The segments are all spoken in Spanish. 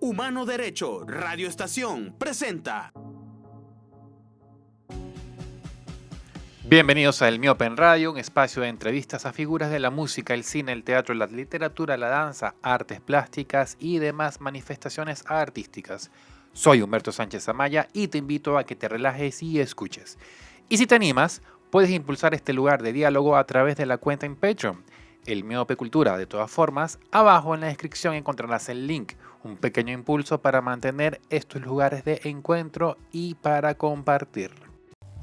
Humano Derecho Radio Estación presenta. Bienvenidos a El Miope en Radio, un espacio de entrevistas a figuras de la música, el cine, el teatro, la literatura, la danza, artes plásticas y demás manifestaciones artísticas. Soy Humberto Sánchez Amaya y te invito a que te relajes y escuches. Y si te animas, puedes impulsar este lugar de diálogo a través de la cuenta en Patreon, El Miope Cultura. De todas formas, abajo en la descripción encontrarás el link, un pequeño impulso para mantener estos lugares de encuentro y para compartir.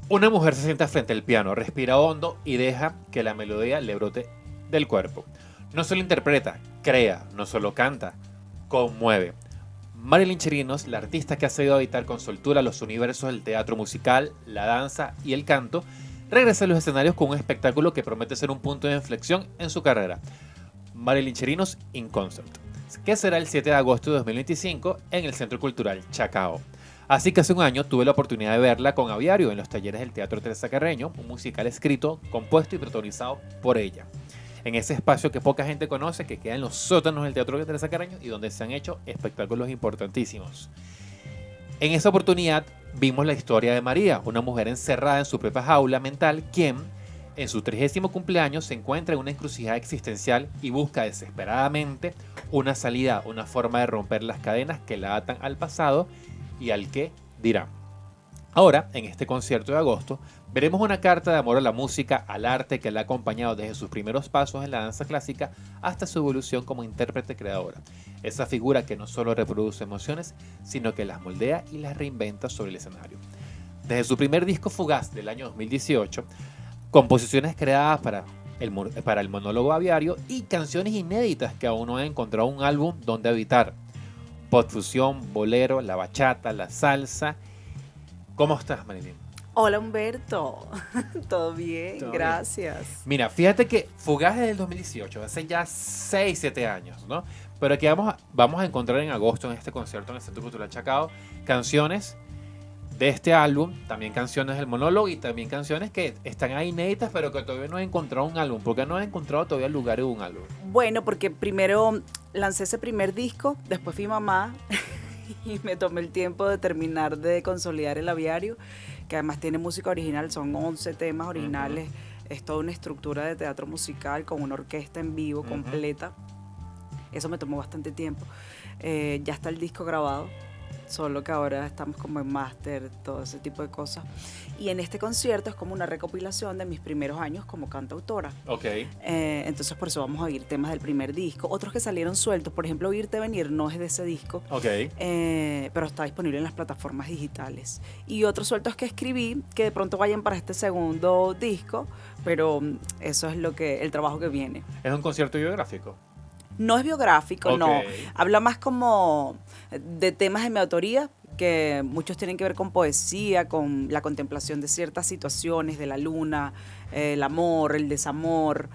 Una mujer se sienta frente al piano, respira hondo y deja que la melodía le brote del cuerpo. No solo interpreta, crea, no solo canta, conmueve. Marilyn Chirinos, la artista que ha sabido habitar con soltura los universos del teatro musical, la danza y el canto, regresa a los escenarios con un espectáculo que promete ser un punto de inflexión en su carrera. Marilyn Chirinos in Concert, que será el 7 de agosto de 2025 en el Centro Cultural Chacao. Así que hace un año tuve la oportunidad de verla con Aviario en los talleres del Teatro Teresa Carreño, un musical escrito, compuesto y protagonizado por ella. En ese espacio que poca gente conoce, que queda en los sótanos del Teatro Teresa Carreño y donde se han hecho espectáculos importantísimos. En esa oportunidad vimos la historia de María, una mujer encerrada en su propia jaula mental, quien en su 30º cumpleaños se encuentra en una encrucijada existencial y busca desesperadamente una salida, una forma de romper las cadenas que la atan al pasado y al que dirán. Ahora, en este concierto de agosto, veremos una carta de amor a la música, al arte que la ha acompañado desde sus primeros pasos en la danza clásica hasta su evolución como intérprete creadora. Esa figura que no solo reproduce emociones, sino que las moldea y las reinventa sobre el escenario. Desde su primer disco Fugaz del año 2018, composiciones creadas para el monólogo Aviario y canciones inéditas que aún no han encontrado un álbum donde habitar. Postfusión, bolero, la bachata, la salsa. ¿Cómo estás, Marilyn? Hola, Humberto. ¿Todo bien? ¿Todo Gracias. bien? Mira, fíjate que Fugaz es del 2018, hace ya 6, 7 años, ¿no? Pero aquí vamos a encontrar en agosto en este concierto en el Centro Cultural Chacao canciones de este álbum, también canciones del monólogo y también canciones que están ahí inéditas, pero que todavía no he encontrado un álbum. ¿Por qué no he encontrado todavía el lugar de un álbum? Bueno, porque primero lancé ese primer disco, después fui mamá y me tomé el tiempo de terminar de consolidar el Aviario, que además tiene música original, son 11 temas originales, es toda una estructura de teatro musical con una orquesta en vivo completa. Eso me tomó bastante tiempo. Ya está el disco grabado, solo que ahora estamos como en máster, todo ese tipo de cosas. Y en este concierto es como una recopilación de mis primeros años como cantautora. Ok. Entonces por eso vamos a oír temas del primer disco. Otros que salieron sueltos, por ejemplo, Oírte Venir no es de ese disco, Ok. pero está disponible en las plataformas digitales. Y otros sueltos que escribí que de pronto vayan para este segundo disco, pero eso es el trabajo que viene. ¿Es un concierto biográfico? No es biográfico, Ok. no. Habla más como de temas de mi autoría, que muchos tienen que ver con poesía, con la contemplación de ciertas situaciones, de la luna, el amor, el desamor,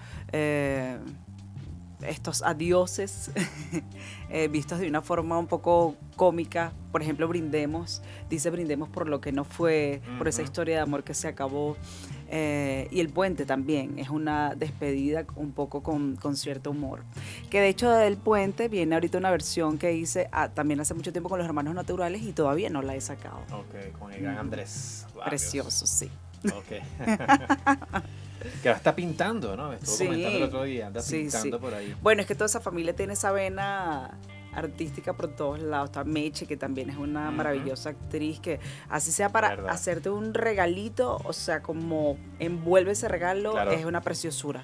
estos adioses vistos de una forma un poco cómica. Por ejemplo, Brindemos, dice brindemos por lo que no fue, por esa historia de amor que se acabó. Y El Puente también es una despedida un poco con cierto humor, que de hecho del Puente viene ahorita una versión que hice también hace mucho tiempo con los Hermanos Naturales y todavía no la he sacado. Ok, con el gran Andrés Barrios. Precioso, sí. Ok. Que ahora está pintando, ¿no? Me estuvo comentando el otro día, anda pintando por ahí. Bueno, es que toda esa familia tiene esa vena artística por todos lados. Está Meche, que también es una maravillosa actriz, que así sea para hacerte un regalito, o sea, como envuelve ese regalo, claro, es una preciosura.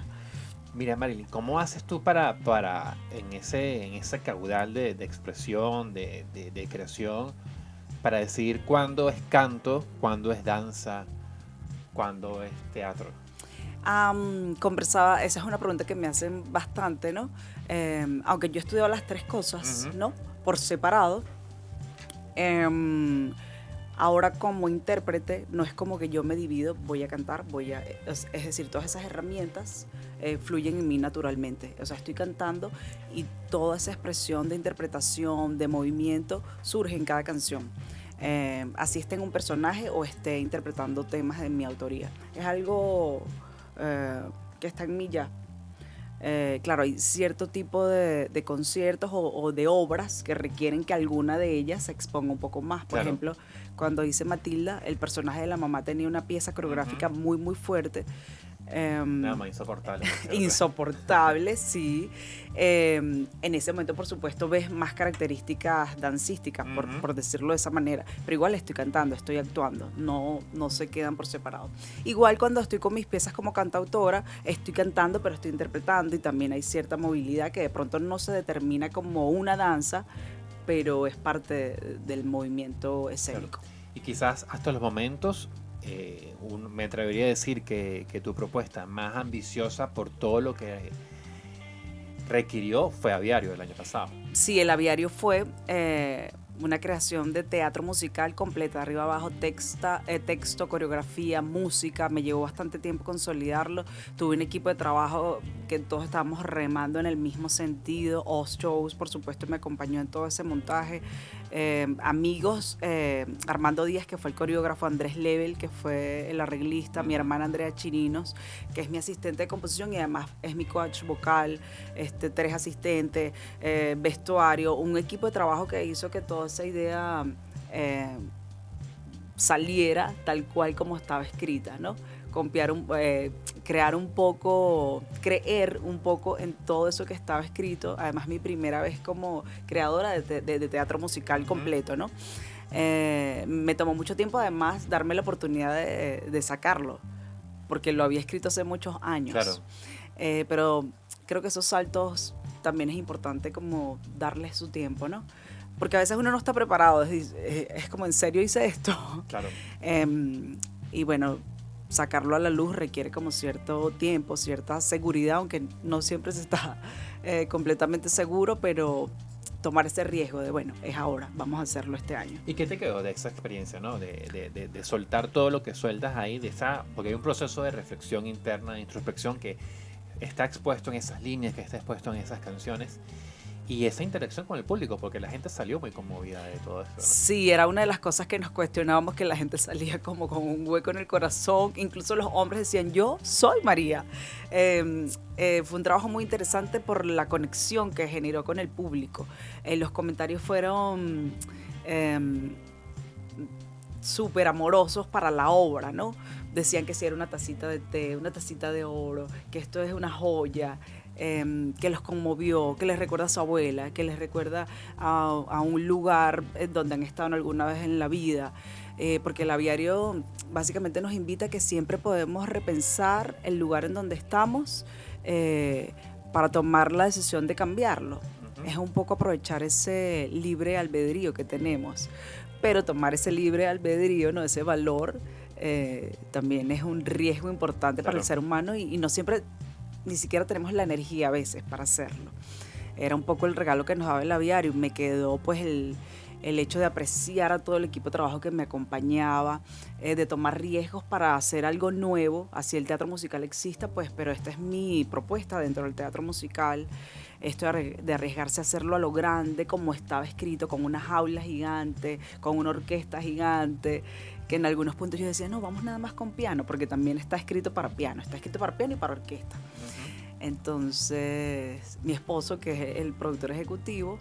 Mira, Marilyn, ¿cómo haces tú para en ese caudal de expresión, de creación, para decidir cuándo es canto, cuándo es danza, cuándo es teatro? Conversaba, esa es una pregunta que me hacen bastante, ¿no? Aunque yo he estudiado las tres cosas, ¿no? Por separado. Ahora como intérprete no es como que yo me divido, voy a cantar, es decir, todas esas herramientas fluyen en mí naturalmente. O sea, estoy cantando y toda esa expresión de interpretación, de movimiento, surge en cada canción. Así esté en un personaje o esté interpretando temas de mi autoría. Es algo que está en mí ya. Claro, hay cierto tipo de conciertos o de obras que requieren que alguna de ellas se exponga un poco más. Por Claro. ejemplo, cuando hice Matilda, el personaje de la mamá tenía una pieza coreográfica muy, muy fuerte. Nada más insoportable. Insoportable, sí. En ese momento, por supuesto, ves más características dancísticas, por decirlo de esa manera. Pero igual estoy cantando, estoy actuando. No se quedan por separado. Igual cuando estoy con mis piezas como cantautora, estoy cantando, pero estoy interpretando. Y también hay cierta movilidad que de pronto no se determina como una danza, pero es parte del movimiento escénico. Claro. Y quizás hasta los momentos... me atrevería a decir que tu propuesta más ambiciosa por todo lo que requirió fue Aviario el año pasado. Sí, el Aviario fue una creación de teatro musical completa, arriba abajo, texto, coreografía, música. Me llevó bastante tiempo consolidarlo. Tuve un equipo de trabajo que todos estábamos remando en el mismo sentido. Oz Shows, por supuesto, me acompañó en todo ese montaje. Amigos, Armando Díaz, que fue el coreógrafo, Andrés Level, que fue el arreglista, mi hermana Andrea Chirinos, que es mi asistente de composición y además es mi coach vocal, 3 asistentes, vestuario, un equipo de trabajo que hizo que toda esa idea saliera tal cual como estaba escrita, ¿no? Creer un poco en todo eso que estaba escrito. Además, mi primera vez como creadora de teatro musical completo, ¿no? Me tomó mucho tiempo, además, darme la oportunidad de sacarlo, porque lo había escrito hace muchos años. Claro. Pero creo que esos saltos también es importante como darles su tiempo, ¿no? Porque a veces uno no está preparado, es como, ¿en serio hice esto? Claro. Y bueno, sacarlo a la luz requiere como cierto tiempo, cierta seguridad, aunque no siempre se está completamente seguro, pero tomar ese riesgo de, bueno, es ahora, vamos a hacerlo este año. ¿Y qué te quedó de esa experiencia, ¿no? De soltar todo lo que sueltas ahí, porque hay un proceso de reflexión interna, de introspección que está expuesto en esas líneas, que está expuesto en esas canciones. Y esa interacción con el público, porque la gente salió muy conmovida de todo eso, ¿no? Sí, era una de las cosas que nos cuestionábamos, que la gente salía como con un hueco en el corazón. Incluso los hombres decían, yo soy María. Fue un trabajo muy interesante por la conexión que generó con el público. Los comentarios fueron súper amorosos para la obra, ¿no? Decían que si era una tacita de té, una tacita de oro, que esto es una joya. Que los conmovió, que les recuerda a su abuela, que les recuerda a un lugar donde han estado alguna vez en la vida, porque el Aviario básicamente nos invita a que siempre podemos repensar el lugar en donde estamos para tomar la decisión de cambiarlo. Es un poco aprovechar ese libre albedrío que tenemos, pero tomar ese libre albedrío, ¿no? Ese valor, también es un riesgo importante para el ser humano y no siempre... Ni siquiera tenemos la energía a veces para hacerlo. Era un poco el regalo que nos daba el Aviario. Me quedó pues el hecho de apreciar a todo el equipo de trabajo que me acompañaba, de tomar riesgos para hacer algo nuevo. Así el teatro musical exista, pues, pero esta es mi propuesta dentro del teatro musical. Esto de arriesgarse a hacerlo a lo grande, como estaba escrito, con una jaula gigante, con una orquesta gigante, que en algunos puntos yo decía, no, vamos nada más con piano, porque también está escrito para piano y para orquesta. Entonces, mi esposo, que es el productor ejecutivo,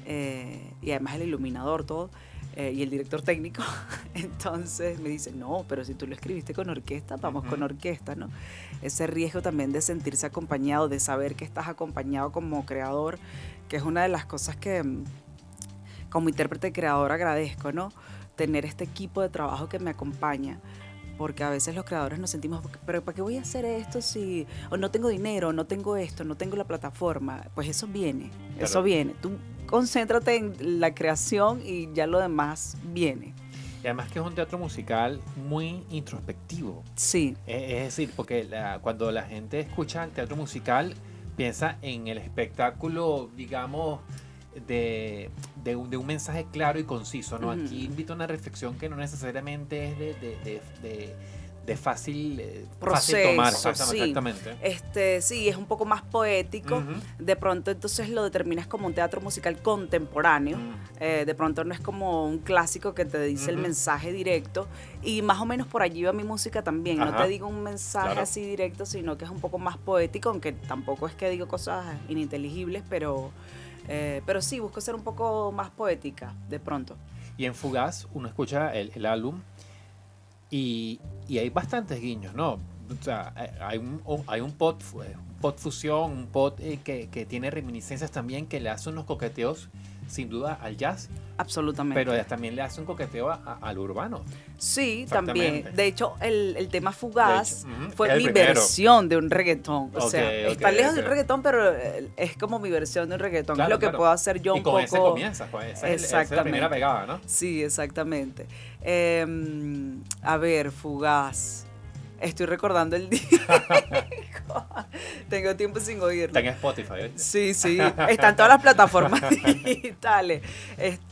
y además el iluminador, todo, y el director técnico, entonces me dice, no, pero si tú lo escribiste con orquesta, vamos con orquesta, ¿no? Ese riesgo también de sentirse acompañado, de saber que estás acompañado como creador, que es una de las cosas que como intérprete creador agradezco, ¿no? Tener este equipo de trabajo que me acompaña, porque a veces los creadores nos sentimos, pero ¿para qué voy a hacer esto si o no tengo dinero, no tengo esto, no tengo la plataforma? Pues eso viene, claro. Eso viene. Tú concéntrate en la creación y ya lo demás viene. Y además que es un teatro musical muy introspectivo. Sí. Es decir, porque cuando la gente escucha el teatro musical, piensa en el espectáculo, digamos, de un mensaje claro y conciso, ¿no? Aquí invita a una reflexión que no necesariamente es fácil, Proceso, fácil tomar. sí. Exactamente. Sí, es un poco más poético. De pronto entonces lo determinas como un teatro musical contemporáneo. De pronto no es como un clásico que te dice el mensaje directo. Y más o menos por allí va mi música también. No Ajá. te digo un mensaje así directo, sino que es un poco más poético, aunque tampoco es que digo cosas ininteligibles, pero sí, busco ser un poco más poética de pronto. Y en Fugaz uno escucha el álbum y hay bastantes guiños, ¿no? O sea, hay un pot fusión, un pot que tiene reminiscencias también, que le hace unos coqueteos sin duda al jazz, Absolutamente. pero también le hace un coqueteo al urbano. Sí, también. De hecho, el tema Fugaz De hecho, fue es el mi primero. versión de un reggaetón. O Ok, sea, ok, está lejos de un ok. reggaetón, pero es como mi versión de un reggaetón. Claro, es lo que claro. puedo hacer yo y un con poco. ese comienzas, pues, esa es la primera pegada, ¿no? Sí, exactamente. A ver, Fugaz. Estoy recordando el disco. Tengo tiempo sin oírlo. Está en Spotify, ¿viste? Sí, está en todas las plataformas digitales.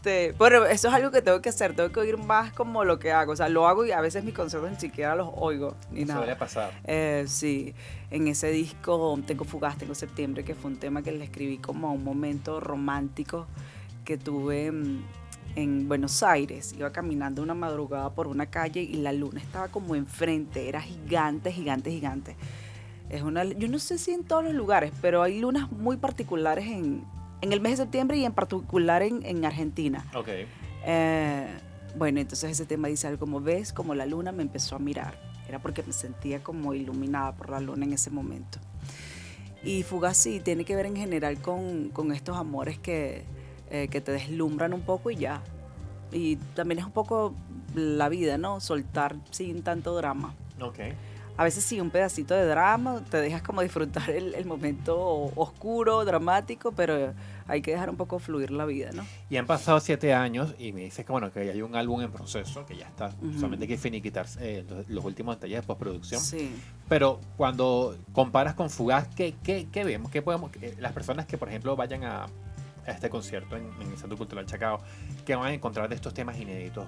Pero eso es algo que tengo que hacer, tengo que oír más como lo que hago. O sea, lo hago y a veces mis conciertos ni siquiera los oigo, ni Eso nada. suele pasar. Sí, en ese disco tengo Fugaz, tengo Septiembre, que fue un tema que le escribí como a un momento romántico que tuve en Buenos Aires. Iba caminando una madrugada por una calle y la luna estaba como enfrente, era gigante, gigante, gigante. Yo no sé si en todos los lugares, pero hay lunas muy particulares en el mes de septiembre y en particular en Argentina. Ok. Bueno, entonces ese tema dice algo como, ves, como la luna me empezó a mirar. Era porque me sentía como iluminada por la luna en ese momento. Y Fugaz sí, tiene que ver en general con estos amores que te deslumbran un poco y ya. Y también es un poco la vida, ¿no? Soltar sin tanto drama. Ok. A veces sí, un pedacito de drama, te dejas como disfrutar el momento oscuro, dramático, pero hay que dejar un poco fluir la vida, ¿no? Y han pasado 7 años y me dices que bueno, que hay un álbum en proceso, que ya está, solamente hay que finiquitarse los últimos detalles de postproducción. Sí. Pero cuando comparas con Fugaz, ¿qué vemos? ¿Qué podemos, las personas que por ejemplo vayan a este concierto en el Centro Cultural Chacao, ¿qué van a encontrar de estos temas inéditos?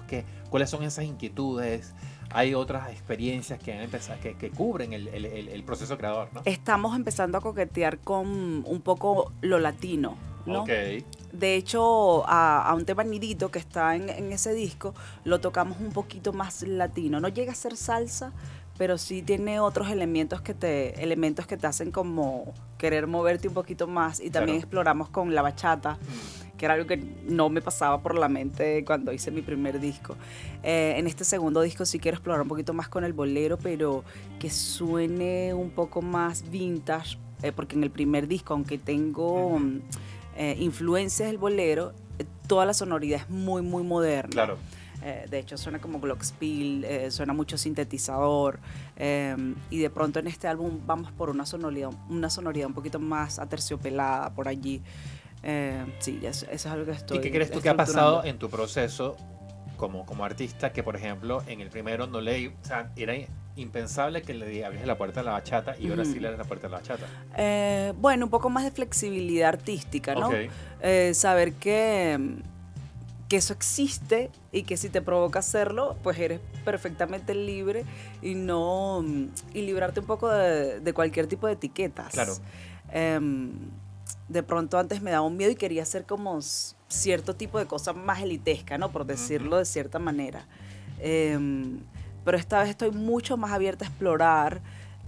¿Cuáles son esas inquietudes? ¿Hay otras experiencias que han empezado, que cubren el proceso creador, ¿no? Estamos empezando a coquetear con un poco lo latino, ¿no? Ok. De hecho, a un tema Nidito que está en ese disco, lo tocamos un poquito más latino. No llega a ser salsa, pero sí tiene otros elementos que te hacen como querer moverte un poquito más. Y también exploramos con la bachata, que era algo que no me pasaba por la mente cuando hice mi primer disco. En este segundo disco sí quiero explorar un poquito más con el bolero, pero que suene un poco más vintage, porque en el primer disco, aunque tengo influencias del bolero, toda la sonoridad es muy, muy moderna. Claro. De hecho suena como glockenspiel, suena mucho sintetizador, y de pronto en este álbum vamos por una sonoridad un poquito más aterciopelada por allí. Sí, eso es algo que estoy. ¿Y qué crees tú que ha pasado en tu proceso como artista, que por ejemplo en el primero o sea, era impensable que le abrieras la puerta a la bachata y ahora sí le abres la puerta a la bachata? Bueno, un poco más de flexibilidad artística, ¿no? Okay. Saber que eso existe y que si te provoca hacerlo, pues eres perfectamente libre y librarte un poco de cualquier tipo de etiquetas. Claro. De pronto antes me daba un miedo y quería hacer como cierto tipo de cosa más elitesca, ¿no? Por decirlo de cierta manera. Pero esta vez estoy mucho más abierta a explorar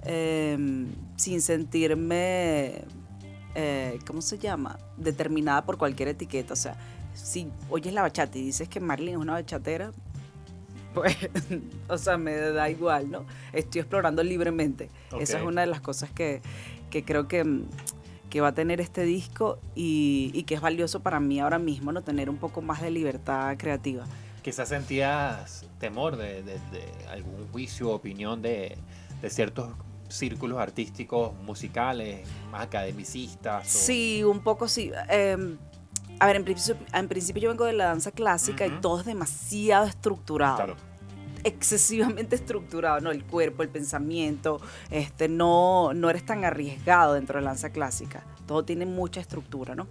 sin sentirme, ¿cómo se llama? Determinada por cualquier etiqueta. O sea, si oyes la bachata y dices que Marilyn es una bachatera, pues, o sea, me da igual, ¿no? Estoy explorando libremente. Okay. Esa es una de las cosas que creo que va a tener este disco y que es valioso para mí ahora mismo, ¿no? Tener un poco más de libertad creativa. Quizás sentías temor de algún juicio o opinión de ciertos círculos artísticos, musicales, más academicistas. Sí, un poco sí. A ver, en principio yo vengo de la danza clásica y todo es demasiado estructurado. Claro. Excesivamente estructurado, ¿no? El cuerpo, el pensamiento, no eres tan arriesgado dentro de la danza clásica. Todo tiene mucha estructura, ¿no?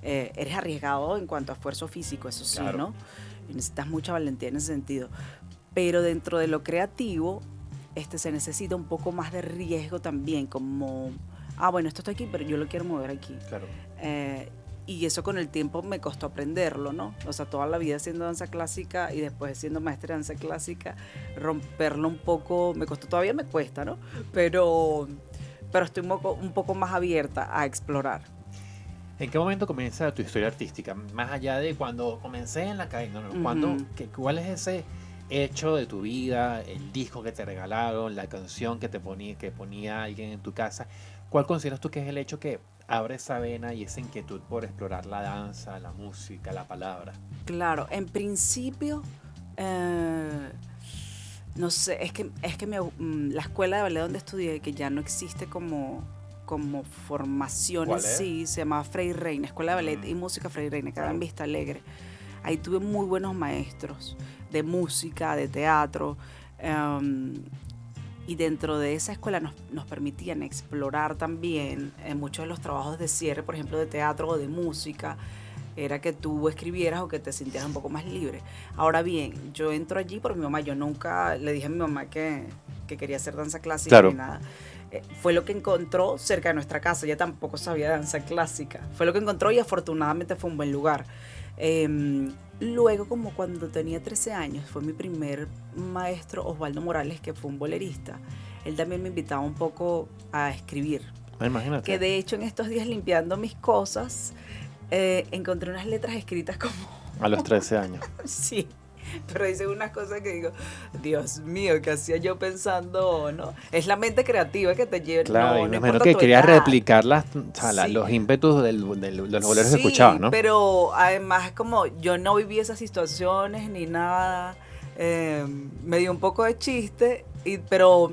Eres arriesgado en cuanto a esfuerzo físico, eso sí, claro, ¿no? Y necesitas mucha valentía en ese sentido. Pero dentro de lo creativo, se necesita un poco más de riesgo también, como, bueno, esto está aquí, pero yo lo quiero mover aquí. Claro. Y eso con el tiempo me costó aprenderlo, ¿no? O sea, toda la vida haciendo danza clásica y después siendo maestra de danza clásica, romperlo un poco, me costó, todavía me cuesta, ¿no? Pero estoy un poco más abierta a explorar. ¿En qué momento comienza tu historia artística? Más allá de cuando comencé en la academia, ¿no? ¿Cuál es ese hecho de tu vida, el disco que te regalaron, la canción que ponía alguien en tu casa? ¿Cuál consideras tú que es el hecho que abre esa vena y esa inquietud por explorar la danza, la música, la palabra? Claro, en principio, no sé, es que la escuela de ballet donde estudié, que ya no existe como formación en sí, se llamaba Frei Reina, Escuela de Ballet y Música Frei Reina, que era en Vista Alegre. Ahí tuve muy buenos maestros de música, de teatro, y dentro de esa escuela nos permitían explorar también muchos de los trabajos de cierre, por ejemplo, de teatro o de música, era que tú escribieras o que te sintieras un poco más libre. Ahora bien, yo entro allí por mi mamá, yo nunca le dije a mi mamá que quería hacer danza clásica ni nada. Fue lo que encontró cerca de nuestra casa, ella tampoco sabía danza clásica, fue lo que encontró y afortunadamente fue un buen lugar. Luego, como cuando tenía 13 años, fue mi primer maestro Osvaldo Morales, que fue un bolerista. Él también me invitaba un poco a escribir. Imagínate. Que de hecho en estos días limpiando mis cosas, encontré unas letras escritas como... A los 13 años. Sí, pero dicen unas cosas que digo, Dios mío, ¿qué hacía yo pensando? ¿No? Es la mente creativa que te lleva. Claro, no y menos que querías replicar los ímpetus de los boleros que escuchabas, ¿no? Pero además como yo no viví esas situaciones ni nada, me dio un poco de chiste, pero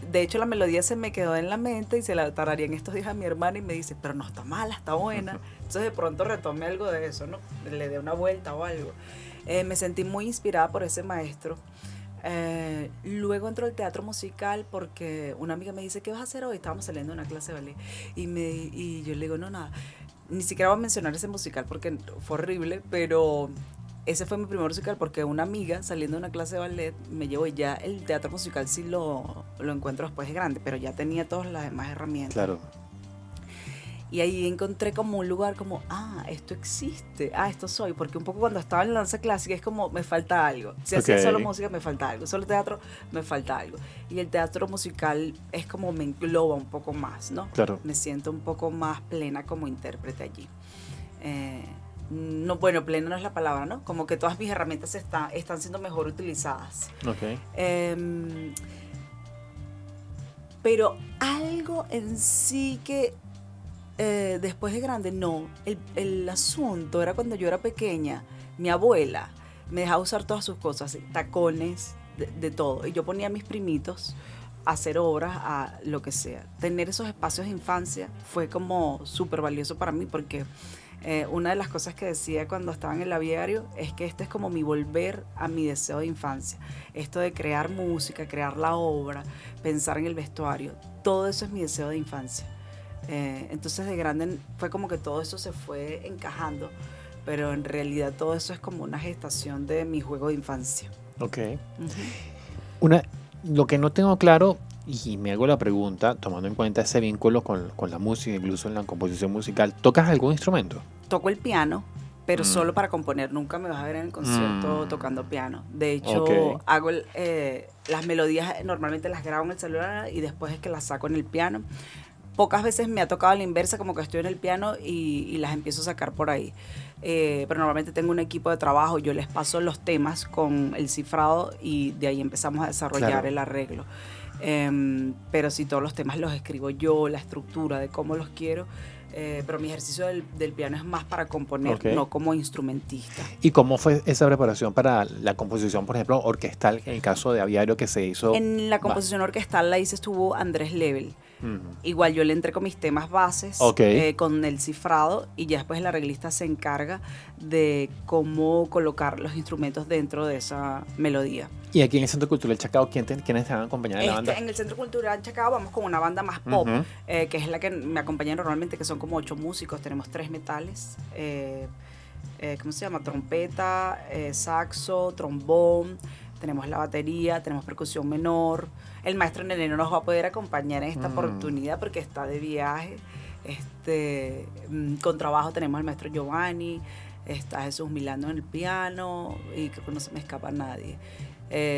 de hecho la melodía se me quedó en la mente y se la tararía en estos días a mi hermana y me dice, pero no está mala, está buena. Entonces de pronto retomé algo de eso, ¿no? Le dé una vuelta o algo. Me sentí muy inspirada por ese maestro. Luego entró al teatro musical porque una amiga me dice, ¿qué vas a hacer hoy? Estábamos saliendo de una clase de ballet y yo le digo, no, nada, ni siquiera voy a mencionar ese musical porque fue horrible, pero ese fue mi primer musical porque una amiga saliendo de una clase de ballet me llevó, y ya el teatro musical sí lo encuentro después de grande, pero ya tenía todas las demás herramientas. Claro. Y ahí encontré como un lugar como, esto existe, esto soy, porque un poco cuando estaba en la danza clásica es como, me falta algo. Si hacía solo música, me falta algo. Solo teatro, me falta algo. Y el teatro musical es como me engloba un poco más, ¿no? Claro. Me siento un poco más plena como intérprete allí. No, bueno, plena no es la palabra, ¿no? Como que todas mis herramientas están siendo mejor utilizadas. Ok. Pero algo en sí que después de grande, no. El asunto era cuando yo era pequeña, mi abuela me dejaba usar todas sus cosas, tacones, de todo. Y yo ponía a mis primitos a hacer obras, a lo que sea. Tener esos espacios de infancia fue como súper valioso para mí porque una de las cosas que decía cuando estaba en el aviario es que este es como mi volver a mi deseo de infancia. Esto de crear música, crear la obra, pensar en el vestuario, todo eso es mi deseo de infancia. Entonces de grande fue como que todo eso se fue encajando, pero en realidad todo eso es como una gestación de mi juego de infancia. Ok. Lo que no tengo claro, y me hago la pregunta, tomando en cuenta ese vínculo con la música, incluso en la composición musical, ¿tocas algún instrumento? Toco el piano, pero solo para componer. Nunca me vas a ver en el concierto tocando piano. De hecho, hago las melodías, normalmente las grabo en el celular y después es que las saco en el piano. Pocas veces me ha tocado a la inversa, como que estoy en el piano y las empiezo a sacar por ahí. Pero normalmente tengo un equipo de trabajo, yo les paso los temas con el cifrado y de ahí empezamos a desarrollar el arreglo. Pero sí, todos los temas los escribo yo, la estructura de cómo los quiero. Pero mi ejercicio del piano es más para componer, no como instrumentista. ¿Y cómo fue esa preparación para la composición, por ejemplo, orquestal, en el caso de Aviario que se hizo? En la composición orquestal la estuvo Andrés Lebel. Igual yo le entré con mis temas bases, con el cifrado, y ya después el arreglista se encarga de cómo colocar los instrumentos dentro de esa melodía. ¿Y aquí en el Centro Cultural Chacao quiénes te van a acompañar en la banda? En el Centro Cultural Chacao vamos con una banda más pop, que es la que me acompaña normalmente, que son como 8 músicos, tenemos 3 metales, ¿cómo se llama? Trompeta, saxo, trombón, tenemos la batería, tenemos percusión menor. El maestro Nene no nos va a poder acompañar en esta oportunidad porque está de viaje. Con trabajo tenemos al maestro Giovanni, está Jesús Milano en el piano y creo que no se me escapa nadie.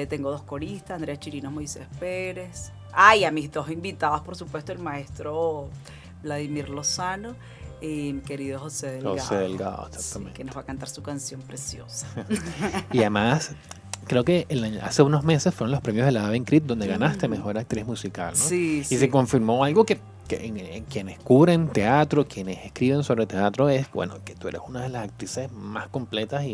Tengo 2 coristas, Andrea Chirinos, Moisés Pérez. Y a mis 2 invitados, por supuesto, el maestro Vladimir Lozano y mi querido José Delgado. José Delgado, exactamente. Sí, que nos va a cantar su canción preciosa. Y además, creo que hace unos meses fueron los premios de la Avencrit donde ganaste Mejor Actriz Musical, ¿no? Sí, y se confirmó algo que en quienes cubren teatro, quienes escriben sobre teatro, es, bueno, que tú eres una de las actrices más completas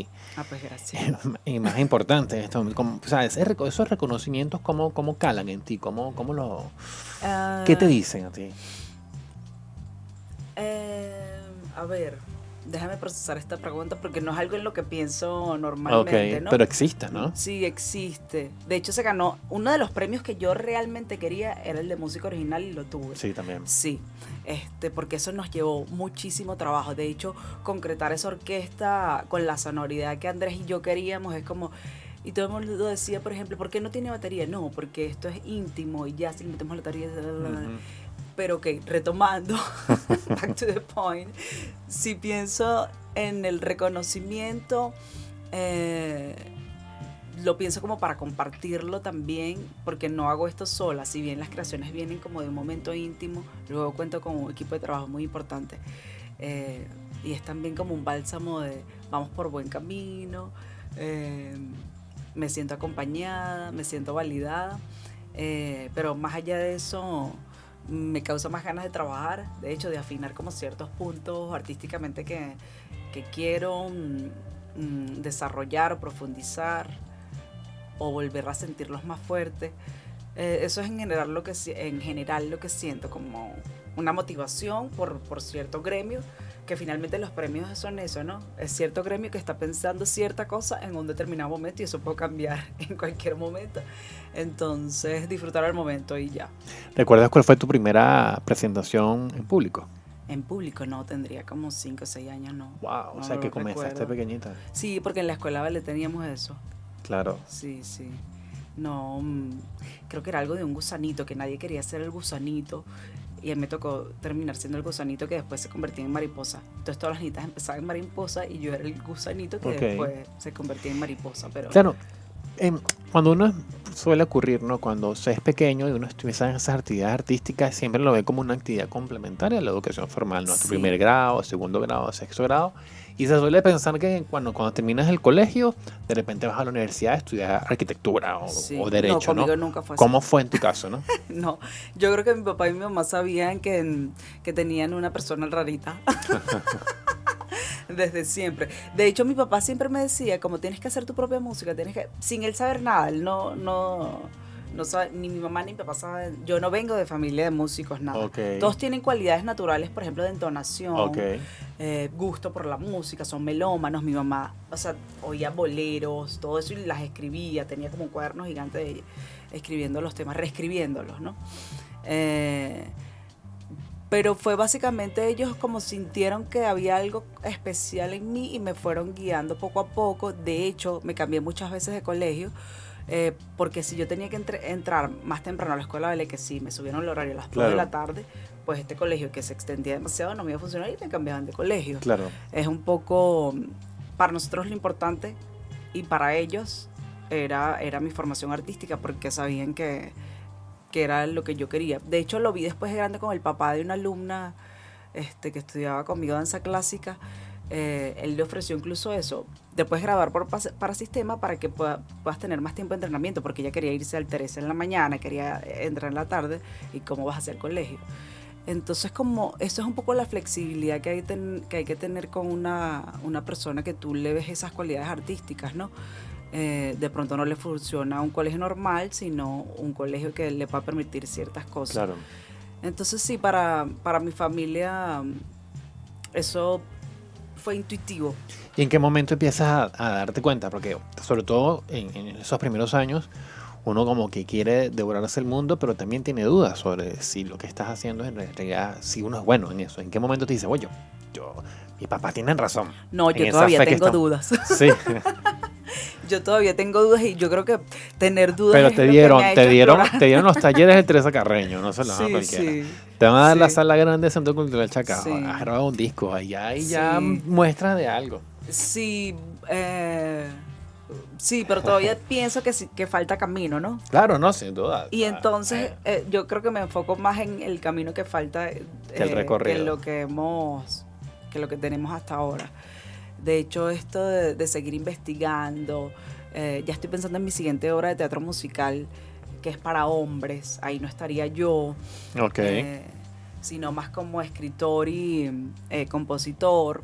pues gracias. y más importantes en este momento. O sea, esos reconocimientos, ¿cómo calan en ti? ¿Qué te dicen a ti? A ver, déjame procesar esta pregunta porque no es algo en lo que pienso normalmente, ¿no? Pero existe, ¿no? Sí, existe. De hecho, se ganó uno de los premios que yo realmente quería, era el de música original y lo tuve. Sí, también. Sí, porque eso nos llevó muchísimo trabajo. De hecho, concretar esa orquesta con la sonoridad que Andrés y yo queríamos es como... Y todo el mundo decía, por ejemplo, ¿por qué no tiene batería? No, porque esto es íntimo y ya si le metemos la batería... Pero ok, retomando, back to the point, si pienso en el reconocimiento, lo pienso como para compartirlo también, porque no hago esto sola, si bien las creaciones vienen como de un momento íntimo, luego cuento con un equipo de trabajo muy importante, y es también como un bálsamo de vamos por buen camino, me siento acompañada, me siento validada, pero más allá de eso... me causa más ganas de trabajar, de hecho de afinar como ciertos puntos artísticamente que quiero desarrollar o profundizar o volver a sentirlos más fuertes. Eso es en general lo que siento como una motivación por cierto gremio, que finalmente los premios son eso, ¿no? Es cierto gremio que está pensando cierta cosa en un determinado momento y eso puede cambiar en cualquier momento. Entonces, disfrutar el momento y ya. ¿Recuerdas cuál fue tu primera presentación en público? En público no, tendría como 5 o 6 años, no. Wow, no o sea que lo comenzaste recuerdo. pequeñita. Sí, porque en la escuela ballet teníamos eso. Claro. Sí. No, creo que era algo de un gusanito, que nadie quería ser el gusanito. Y a mí me tocó terminar siendo el gusanito que después se convertía en mariposa. Entonces todas las niñitas empezaban en mariposa y yo era el gusanito que después se convertía en mariposa. Pero claro, cuando uno suele ocurrir, ¿no? Cuando se es pequeño y uno empieza en esas actividades artísticas, siempre lo ve como una actividad complementaria a la educación formal, ¿no? Tu primer grado, segundo grado, sexto grado. Y se suele pensar que cuando terminas el colegio, de repente vas a la universidad a estudiar arquitectura o derecho, ¿no? Conmigo nunca fue así. ¿Cómo fue en tu caso, no? No, yo creo que mi papá y mi mamá sabían que tenían una persona rarita. Desde siempre. De hecho, mi papá siempre me decía, como tienes que hacer tu propia música, sin él saber nada, él no sabe, ni mi mamá ni mi papá saben, yo no vengo de familia de músicos, nada. Okay. Todos tienen cualidades naturales, por ejemplo, de entonación, gusto por la música, son melómanos. Mi mamá, oía boleros, todo eso y las escribía, tenía como un cuaderno gigante de ella, escribiendo los temas, reescribiéndolos, ¿no? Pero fue básicamente ellos como sintieron que había algo especial en mí y me fueron guiando poco a poco. De hecho, me cambié muchas veces de colegio, porque si yo tenía que entrar más temprano a la escuela de ballet, que sí, me subieron el horario a las 2 de la tarde, pues este colegio que se extendía demasiado no me iba a funcionar y me cambiaban de colegio. Claro. Es un poco, para nosotros lo importante y para ellos era mi formación artística, porque sabían que era lo que yo quería. De hecho, lo vi después de grande con el papá de una alumna que estudiaba conmigo danza clásica. Él le ofreció incluso eso, después grabar para sistema para que puedas tener más tiempo de entrenamiento, porque ella quería irse al Teresa en la mañana, quería entrar en la tarde, y cómo vas a hacer colegio. Entonces, como eso es un poco la flexibilidad que hay que tener con una persona que tú le ves esas cualidades artísticas, ¿no? De pronto no le funciona un colegio normal, sino un colegio que le va a permitir ciertas cosas. Claro. Entonces sí, para mi familia eso fue intuitivo. ¿Y en qué momento empiezas a darte cuenta? Porque sobre todo en esos primeros años uno como que quiere devorarse el mundo, pero también tiene dudas sobre si lo que estás haciendo en realidad, si uno es bueno en eso. ¿En qué momento te dices, oye, mis papás tienen razón? No, yo todavía tengo dudas. Sí. Yo todavía tengo dudas y yo creo que tener dudas Pero es te lo que dieron, me ha te hecho dieron, explorar. te dieron los talleres de Teresa Carreño, no se los dan a Sí, cualquiera. sí. Te van a dar la Sí. sala grande del Centro Cultural Chacao. Sí. Has grabado un disco allá y ya Sí. muestras de algo. Sí, sí, pero todavía pienso que, que falta camino, ¿no? Claro, no, sin duda. Y entonces yo creo que me enfoco más en el camino que falta Que el recorrido. que lo que tenemos hasta ahora. De hecho, esto de seguir investigando, ya estoy pensando en mi siguiente obra de teatro musical, que es para hombres. Ahí no estaría yo, Ok. sino más como escritor y compositor.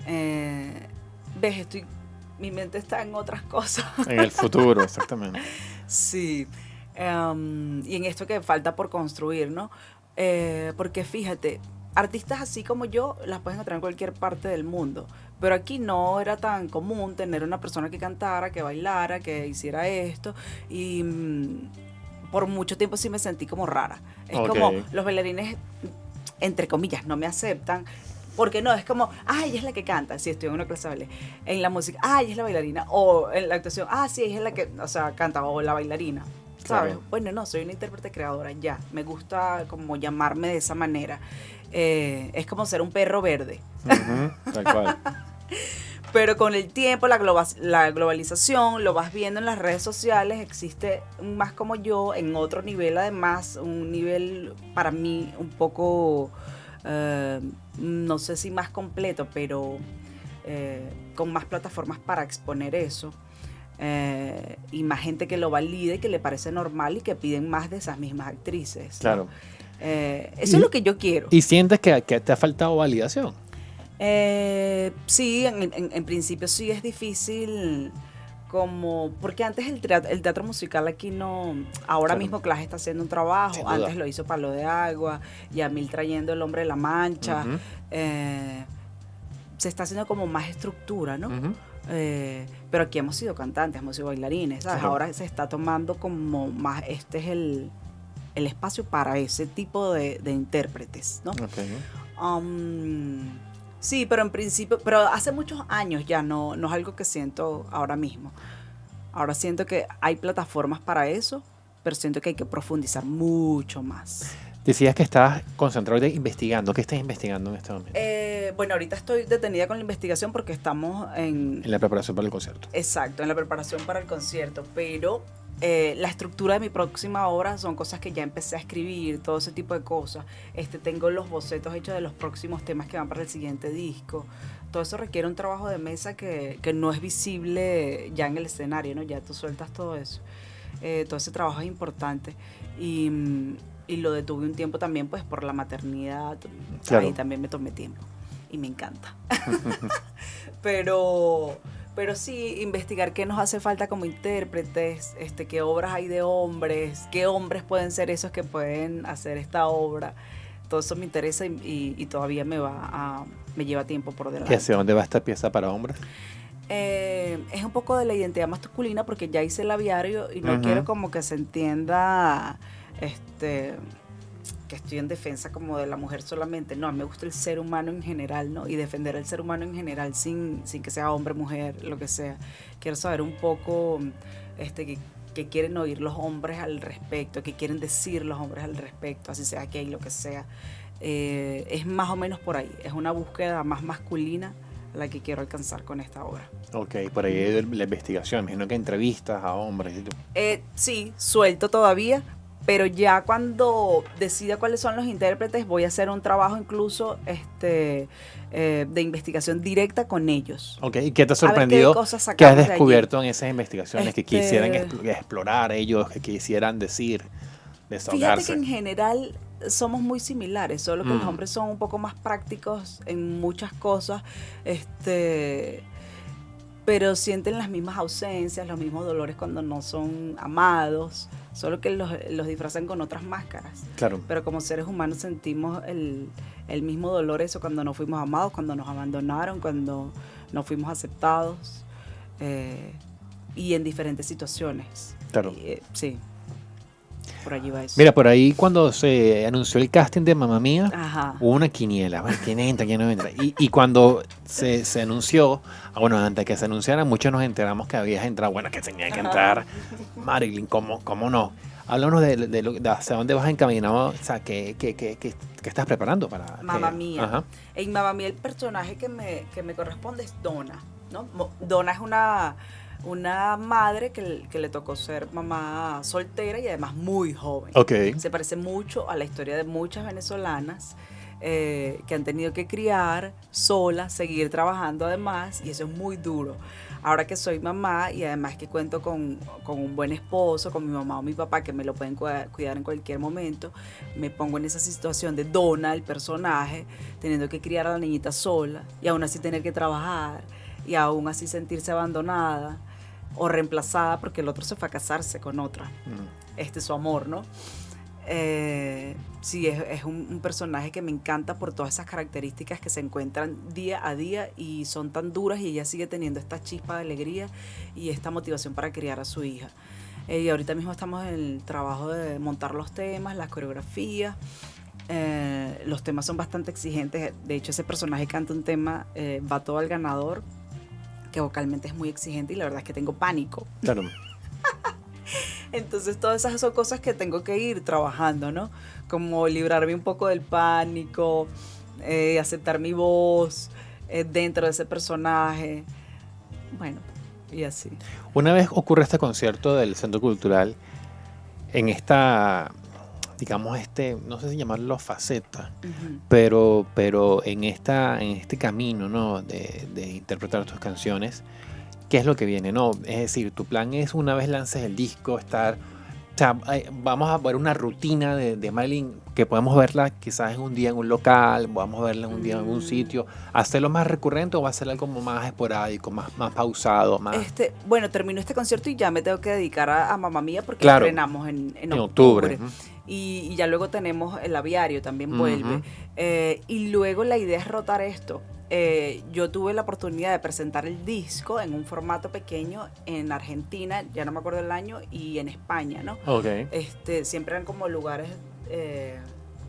Ves, mi mente está en otras cosas. En el futuro, exactamente. Sí, y en esto que falta por construir, ¿no? Porque fíjate, artistas así como yo las puedes encontrar en cualquier parte del mundo, pero aquí no era tan común tener una persona que cantara, que bailara, que hiciera esto, y por mucho tiempo sí me sentí como rara. Es como los bailarines, entre comillas, no me aceptan. Porque no, es como, ella es la que canta, si estoy en una clase de baile. En la música, ella es la bailarina. O en la actuación, sí, ella es la que, o sea, canta, o la bailarina. ¿Sabes? Claro. Bueno, no, soy una intérprete creadora, ya. Me gusta como llamarme de esa manera. Es como ser un perro verde. Tal cual. Pero con el tiempo, la globalización, lo vas viendo en las redes sociales, existe un más como yo, en otro nivel además, un nivel para mí un poco... no sé si más completo, pero con más plataformas para exponer eso, y más gente que lo valide, que le parece normal y que piden más de esas mismas actrices, ¿no? Claro. Eso es lo que yo quiero. ¿Y sientes que te ha faltado validación? Sí, en principio sí es difícil, como porque antes el teatro musical aquí no, ahora mismo Clash está haciendo un trabajo, antes lo hizo Palo de Agua, Yamil trayendo El Hombre de la Mancha, se está haciendo como más estructura, ¿no? Pero aquí hemos sido cantantes, hemos sido bailarines, ¿sabes? Ahora se está tomando como más, este es el espacio para ese tipo de intérpretes, ¿no? Sí, pero en principio, pero hace muchos años ya no es algo que siento ahora mismo. Ahora siento que hay plataformas para eso, pero siento que hay que profundizar mucho más. Decías que estabas concentrado investigando. ¿Qué estás investigando en este momento? Bueno, ahorita estoy detenida con la investigación porque estamos en la preparación para el concierto. Exacto, en la preparación para el concierto, pero la estructura de mi próxima obra son cosas que ya empecé a escribir, todo ese tipo de cosas. Tengo los bocetos hechos de los próximos temas que van para el siguiente disco. Todo eso requiere un trabajo de mesa que no es visible ya en el escenario, ¿no? Ya tú sueltas todo eso. Todo ese trabajo es importante. Y lo detuve un tiempo también, pues, por la maternidad. Claro. Ahí también me tomé tiempo. Y me encanta. Pero sí, investigar qué nos hace falta como intérpretes, qué obras hay de hombres, qué hombres pueden ser esos que pueden hacer esta obra. Todo eso me interesa y todavía me lleva tiempo por delante. ¿Y hacia dónde va esta pieza para hombres? Es un poco de la identidad masculina porque ya hice el labiario y no quiero como que se entienda que estoy en defensa como de la mujer solamente. No, me gusta el ser humano en general, ¿no? Y defender al ser humano en general sin que sea hombre, mujer, lo que sea. Quiero saber un poco qué quieren oír los hombres al respecto, qué quieren decir los hombres al respecto, así sea gay, lo que sea. Es más o menos por ahí. Es una búsqueda más masculina la que quiero alcanzar con esta obra. Ok, por ahí la investigación, imagino que entrevistas a hombres y tú. Sí, suelto todavía, pero ya cuando decida cuáles son los intérpretes voy a hacer un trabajo incluso de investigación directa con ellos. Ok, ¿y qué te ha sorprendido que has descubierto en esas investigaciones que quisieran explorar ellos, que quisieran decir, desahogarse? Fíjate que en general somos muy similares, solo que los hombres son un poco más prácticos en muchas cosas, pero sienten las mismas ausencias, los mismos dolores cuando no son amados, solo que los disfrazan con otras máscaras. Claro. Pero como seres humanos sentimos el mismo dolor, eso cuando no fuimos amados, cuando nos abandonaron, cuando no fuimos aceptados, y en diferentes situaciones. Claro. Sí. Por allí va eso. Mira, por ahí cuando se anunció el casting de Mamma Mía, Ajá. hubo una quiniela, bueno, quién entra, quién no entra. Y cuando se anunció, bueno, antes que se anunciara, muchos nos enteramos que había entrado, bueno, que tenía que entrar Marilyn, ¿cómo no? Háblanos de hacia dónde vas encaminado, o sea, ¿qué estás preparando para Mamma Mía. Ajá. En Mamma Mía el personaje que me corresponde es Donna, ¿no? Donna es una madre que le tocó ser mamá soltera y además muy joven. Ok. Se parece mucho a la historia de muchas venezolanas que han tenido que criar solas, seguir trabajando además, y eso es muy duro. Ahora que soy mamá y además que cuento con un buen esposo, con mi mamá o mi papá que me lo pueden cuidar en cualquier momento, me pongo en esa situación de Donna, el personaje, teniendo que criar a la niñita sola y aún así tener que trabajar y aún así sentirse abandonada o reemplazada porque el otro se fue a casarse con otra. Este es su amor, ¿no? Sí, es un personaje que me encanta por todas esas características que se encuentran día a día y son tan duras, y ella sigue teniendo esta chispa de alegría y esta motivación para criar a su hija. Y ahorita mismo estamos en el trabajo de montar los temas, las coreografías. Los temas son bastante exigentes. De hecho, ese personaje canta un tema, Va todo al ganador, que vocalmente es muy exigente y la verdad es que tengo pánico. Claro. Entonces todas esas son cosas que tengo que ir trabajando, ¿no? Como librarme un poco del pánico, aceptar mi voz dentro de ese personaje. Bueno, y así. Una vez ocurre este concierto del Centro Cultural, en esta, digamos, no sé si llamarlo faceta, Uh-huh. pero en este camino, ¿no? de interpretar tus canciones, ¿qué es lo que viene? ¿No? Es decir, tu plan es, una vez lances el disco, o sea, vamos a ver una rutina de Marilyn que podemos verla quizás en un día en un local, vamos a verla en un día en algún sitio. ¿Hacerlo más recurrente o va a ser algo como más esporádico, más pausado? Bueno, termino este concierto y ya me tengo que dedicar a Mamma Mía porque Claro, estrenamos en octubre. Y ya luego tenemos el aviario, también vuelve. Y luego la idea es rotar esto. Yo tuve la oportunidad de presentar el disco en un formato pequeño en Argentina, ya no me acuerdo el año, y en España, ¿no? Okay. Siempre eran como lugares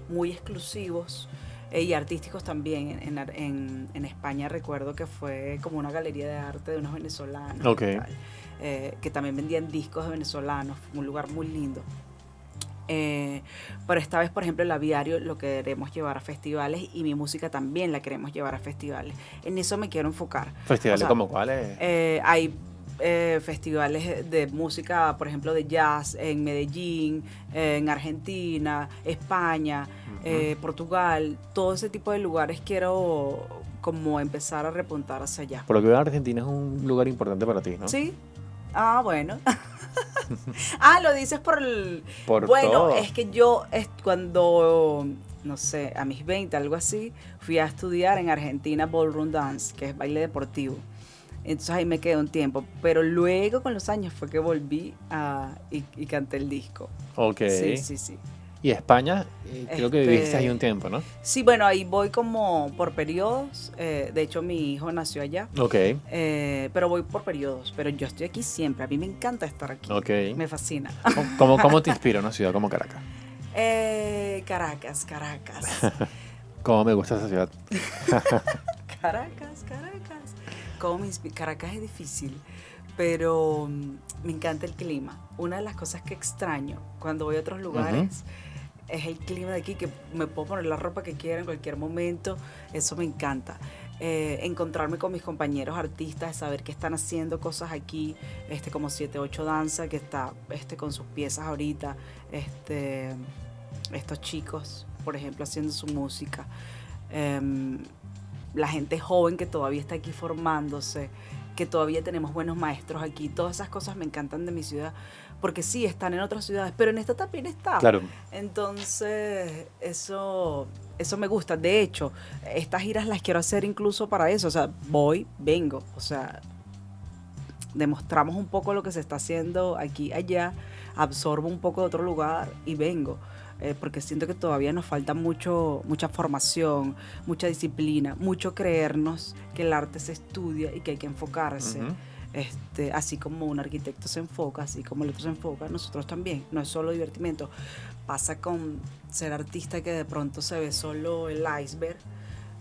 muy exclusivos y artísticos también. En España recuerdo que fue como una galería de arte de unos venezolanos, Okay. que también vendían discos de venezolanos, un lugar muy lindo. Pero esta vez, por ejemplo, el aviario lo queremos llevar a festivales y mi música también la queremos llevar a festivales. En eso me quiero enfocar. ¿Festivales como cuáles? Hay festivales de música, por ejemplo, de jazz en Medellín, en Argentina, España, Portugal, todo ese tipo de lugares quiero como empezar a repuntar hacia allá. Por lo que veo, Argentina es un lugar importante para ti, ¿no? Sí. Bueno. Lo dices por el... Por bueno, todo. es que yo cuando, no sé, a mis 20, algo así, fui a estudiar en Argentina Ballroom Dance, que es baile deportivo. Entonces ahí me quedé un tiempo, pero luego con los años fue que volví y canté el disco. Ok. Sí. Y España, creo que viviste ahí un tiempo, ¿no? Sí, bueno, ahí voy como por periodos. De hecho, mi hijo nació allá. Ok. Pero voy por periodos. Pero yo estoy aquí siempre. A mí me encanta estar aquí. Ok. Me fascina. ¿Cómo te inspira una ciudad como Caracas? Caracas. ¿Cómo me gusta esa ciudad? Caracas. Caracas es difícil, pero me encanta el clima. Una de las cosas que extraño cuando voy a otros lugares es el clima de aquí, que me puedo poner la ropa que quiera en cualquier momento. Eso me encanta. Encontrarme con mis compañeros artistas, saber que están haciendo cosas aquí, como 7-8 Danza, que está con sus piezas ahorita, estos chicos, por ejemplo, haciendo su música. La gente joven que todavía está aquí formándose, que todavía tenemos buenos maestros aquí. Todas esas cosas me encantan de mi ciudad, porque sí, están en otras ciudades, pero en esta también está. Claro. Entonces, eso me gusta. De hecho, estas giras las quiero hacer incluso para eso. O sea, vengo. O sea, demostramos un poco lo que se está haciendo aquí, allá, absorbo un poco de otro lugar y vengo. Porque siento que todavía nos falta mucha formación, mucha disciplina, mucho creernos que el arte se estudia y que hay que enfocarse. Así como un arquitecto se enfoca, así como el otro se enfoca, nosotros también. No es solo divertimento. Pasa con ser artista que de pronto se ve solo el iceberg,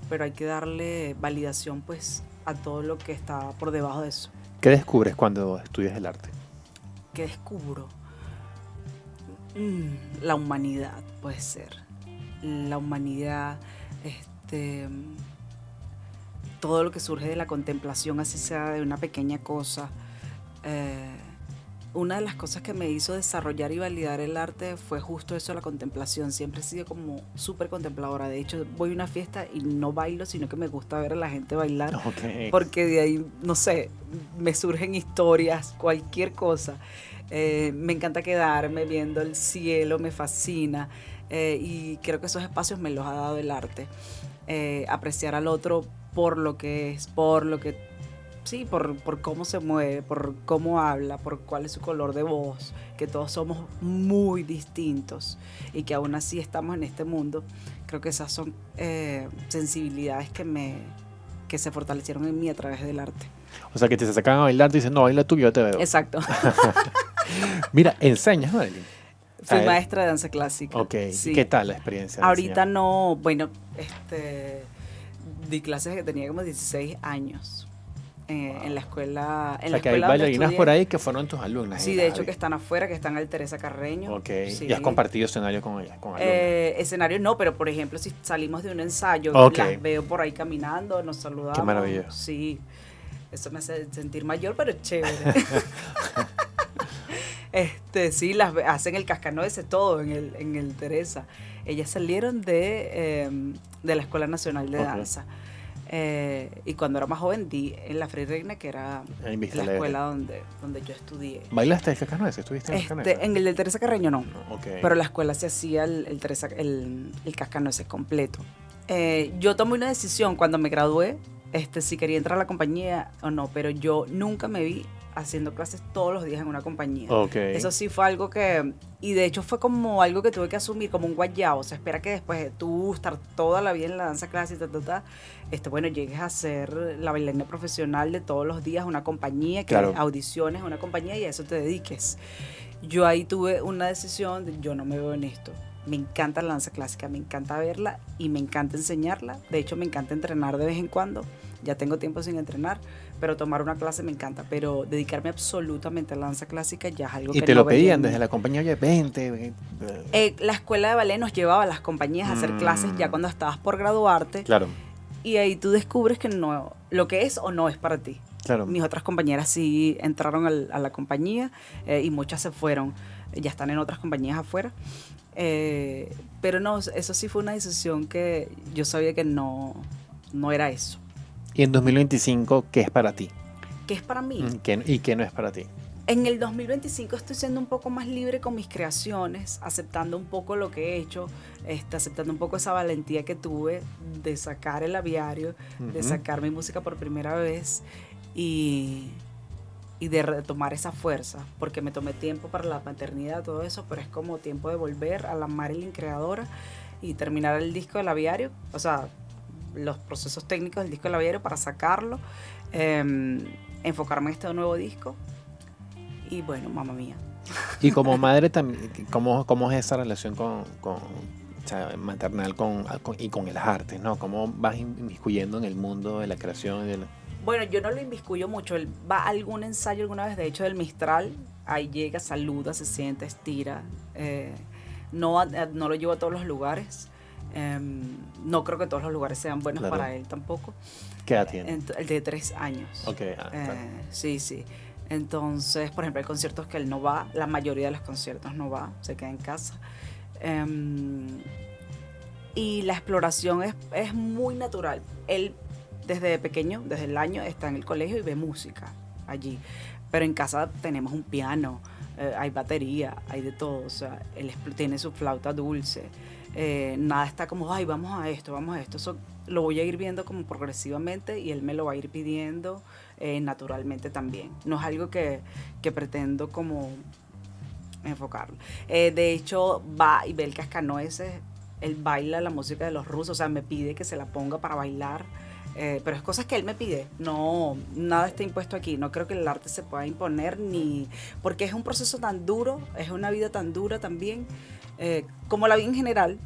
pero hay que darle validación pues a todo lo que está por debajo de eso. ¿Qué descubres cuando estudias el arte? ¿Qué descubro? La humanidad, puede ser. La humanidad, todo lo que surge de la contemplación, así sea de una pequeña cosa. Una de las cosas que me hizo desarrollar y validar el arte fue justo eso, la contemplación. Siempre he sido como súper contempladora. De hecho, voy a una fiesta y no bailo, sino que me gusta ver a la gente bailar. Okay. Porque de ahí, no sé, me surgen historias, cualquier cosa. Me encanta quedarme viendo el cielo, me fascina. Y creo que esos espacios me los ha dado el arte. Apreciar al otro por lo que es, sí, por cómo se mueve, por cómo habla, por cuál es su color de voz, que todos somos muy distintos y que aún así estamos en este mundo. Creo que esas son sensibilidades que se fortalecieron en mí a través del arte. O sea, que te sacan a bailar, te dicen, no, baila tú, yo te veo. Exacto. Mira, ¿enseñas, Marilyn? Fui maestra de danza clásica. Ok, sí. ¿Qué tal la experiencia? Ahorita no, bueno, di clases que tenía como 16 años. En la escuela. O sea, que hay bailarinas por ahí que fueron tus alumnas. Sí, de hecho que están afuera, que están al Teresa Carreño. Ok, sí. ¿Y has compartido escenario con ellas? Escenario no, pero por ejemplo, si salimos de un ensayo, las veo por ahí caminando, nos saludamos. Qué maravilloso. Sí, eso me hace sentir mayor, pero chévere. Sí, las hacen el cascanueces, todo en el Teresa. Ellas salieron de la Escuela Nacional de Danza. Y cuando era más joven di en la Frei Reina, que era la escuela donde yo estudié. ¿Bailaste el cascanueces? ¿Estuviste en el cascanueces? En el del Teresa Carreño no. Okay. Pero la escuela se hacía el cascanueces completo. Yo tomé una decisión cuando me gradué, si quería entrar a la compañía o no, pero yo nunca me vi haciendo clases todos los días en una compañía. Okay. Eso sí fue algo que, y de hecho fue como algo que tuve que asumir como un guayabo. O sea, espera que después de tú estar toda la vida en la danza clásica, bueno, llegues a ser la bailarina profesional de todos los días, una compañía, que audiciones, una compañía y a eso te dediques. Yo ahí tuve una decisión de yo no me veo en esto. Me encanta la danza clásica, me encanta verla y me encanta enseñarla. De hecho, me encanta entrenar de vez en cuando. Ya tengo tiempo sin entrenar, pero tomar una clase me encanta. Pero dedicarme absolutamente a la danza clásica ya es algo que no. ¿Y te lo pedían desde la compañía? Oye, vente. La escuela de ballet nos llevaba a las compañías a hacer clases ya cuando estabas por graduarte. Claro. Y ahí tú descubres que no, lo que es o no es para ti. Claro. Mis otras compañeras sí entraron a la compañía y muchas se fueron. Ya están en otras compañías afuera. Pero no, eso sí fue una decisión que yo sabía que no era eso. ¿Y en 2025 qué es para ti? ¿Qué es para mí? ¿Y qué no es para ti? En el 2025 estoy siendo un poco más libre con mis creaciones, aceptando un poco lo que he hecho, aceptando un poco esa valentía que tuve de sacar el aviario, de sacar mi música por primera vez y de retomar esa fuerza, porque me tomé tiempo para la maternidad, todo eso, pero es como tiempo de volver a la Marilyn creadora y terminar el disco del aviario, o sea, los procesos técnicos del disco del aviario para sacarlo, enfocarme en este nuevo disco y bueno, mamá mía. Y como madre también, ¿cómo es esa relación con o sea, maternal y con las artes, ¿no? ¿Cómo vas inmiscuyendo en el mundo de la creación? Bueno, yo no lo inmiscuyo mucho. Él va a algún ensayo alguna vez, de hecho, del Mistral. Ahí llega, saluda, se siente, estira. No lo llevo a todos los lugares. No creo que todos los lugares sean buenos para él tampoco. ¿Qué edad tiene? El de 3 años. Okay, claro. Sí. Entonces, por ejemplo, hay conciertos que él no va. La mayoría de los conciertos no va. Se queda en casa. Y la exploración es muy natural. Él desde pequeño, desde el año, está en el colegio y ve música allí. Pero en casa tenemos un piano, hay batería, hay de todo. O sea, él tiene su flauta dulce. Nada está como, ay, vamos a esto. Eso lo voy a ir viendo como progresivamente y él me lo va a ir pidiendo naturalmente también. No es algo que pretendo como enfocarlo. De hecho, va y ve el cascanueces. Él baila la música de los rusos, o sea, me pide que se la ponga para bailar. Pero es cosas que él me pide, no, nada está impuesto aquí, no creo que el arte se pueda imponer, porque es un proceso tan duro, es una vida tan dura también, como la vida en general,